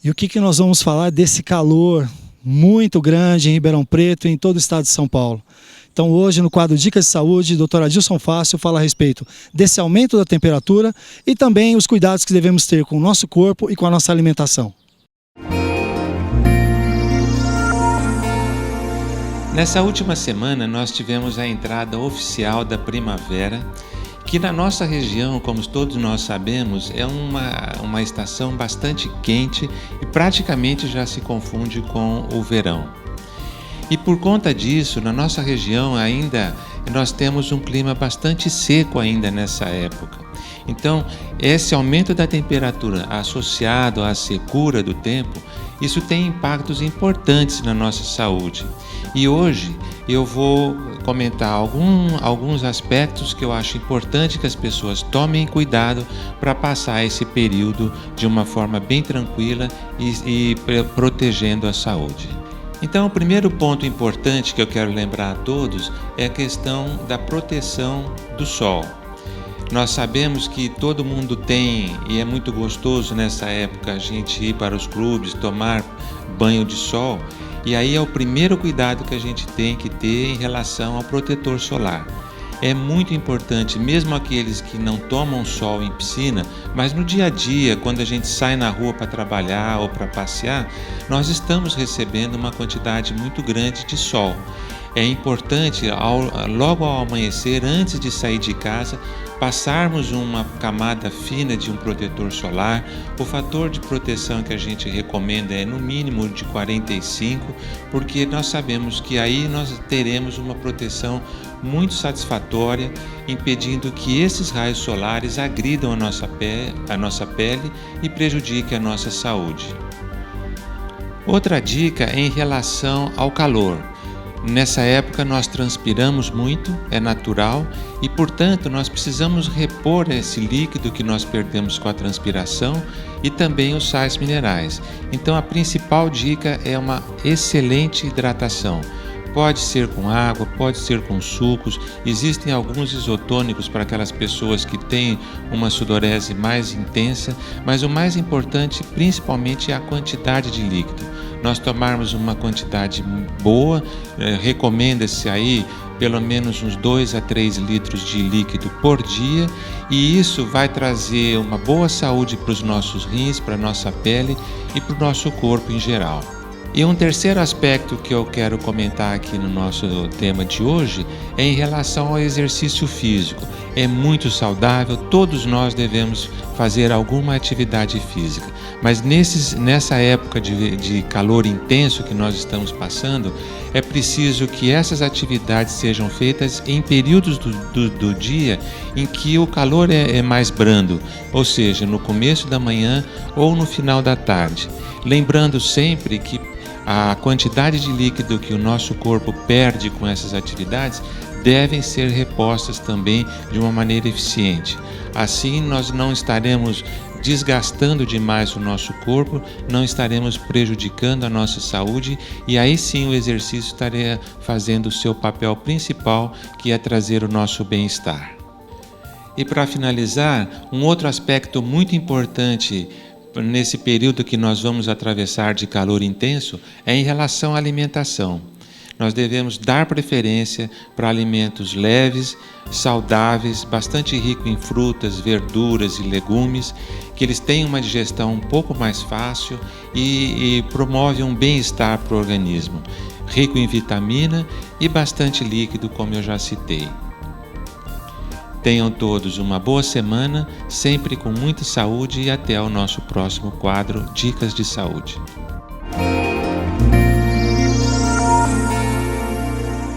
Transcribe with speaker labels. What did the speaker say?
Speaker 1: E o que nós vamos falar desse calor muito grande em Ribeirão Preto e em todo o estado de São Paulo? Então hoje no quadro Dicas de Saúde, o Dr. Adilson Fácil fala a respeito desse aumento da temperatura e também os cuidados que devemos ter com o nosso corpo e com a nossa alimentação.
Speaker 2: Nessa última semana nós tivemos a entrada oficial da primavera, que na nossa região, como todos nós sabemos, é uma estação bastante quente e praticamente já se confunde com o verão. E por conta disso, na nossa região ainda nós temos um clima bastante seco ainda nessa época. Então, esse aumento da temperatura associado à secura do tempo, isso tem impactos importantes na nossa saúde. E hoje eu vou comentar alguns aspectos que eu acho importante que as pessoas tomem cuidado para passar esse período de uma forma bem tranquila e protegendo a saúde. Então, o primeiro ponto importante que eu quero lembrar a todos é a questão da proteção do sol. Nós sabemos que todo mundo tem, e é muito gostoso nessa época a gente ir para os clubes, tomar banho de sol, e aí é o primeiro cuidado que a gente tem que ter em relação ao protetor solar. É muito importante, mesmo aqueles que não tomam sol em piscina, mas no dia a dia, quando a gente sai na rua para trabalhar ou para passear, nós estamos recebendo uma quantidade muito grande de sol. É importante, logo ao amanhecer, antes de sair de casa, passarmos uma camada fina de um protetor solar. O fator de proteção que a gente recomenda é no mínimo de 45, porque nós sabemos que aí nós teremos uma proteção muito satisfatória, impedindo que esses raios solares agridam a nossa pele e prejudiquem a nossa saúde. Outra dica é em relação ao calor. Nessa época nós transpiramos muito, é natural, e portanto nós precisamos repor esse líquido que nós perdemos com a transpiração e também os sais minerais. Então a principal dica é uma excelente hidratação. Pode ser com água, pode ser com sucos, existem alguns isotônicos para aquelas pessoas que têm uma sudorese mais intensa, mas o mais importante principalmente é a quantidade de líquido. Nós tomarmos uma quantidade boa, recomenda-se aí pelo menos uns 2 a 3 litros de líquido por dia, e isso vai trazer uma boa saúde para os nossos rins, para a nossa pele e para o nosso corpo em geral. E um terceiro aspecto que eu quero comentar aqui no nosso tema de hoje é em relação ao exercício físico. É muito saudável, todos nós devemos fazer alguma atividade física, mas nessa época de calor intenso que nós estamos passando, é preciso que essas atividades sejam feitas em períodos do dia em que o calor é mais brando, ou seja, no começo da manhã ou no final da tarde. Lembrando sempre que a quantidade de líquido que o nosso corpo perde com essas atividades devem ser repostas também de uma maneira eficiente. Assim, nós não estaremos desgastando demais o nosso corpo, não estaremos prejudicando a nossa saúde, e aí sim o exercício estaria fazendo o seu papel principal, que é trazer o nosso bem-estar. E para finalizar, um outro aspecto muito importante nesse período que nós vamos atravessar de calor intenso é em relação à alimentação. Nós devemos dar preferência para alimentos leves, saudáveis, bastante ricos em frutas, verduras e legumes, que eles têm uma digestão um pouco mais fácil e promovem um bem-estar para o organismo, rico em vitamina e bastante líquido, como eu já citei. Tenham todos uma boa semana, sempre com muita saúde, e até o nosso próximo quadro Dicas de Saúde.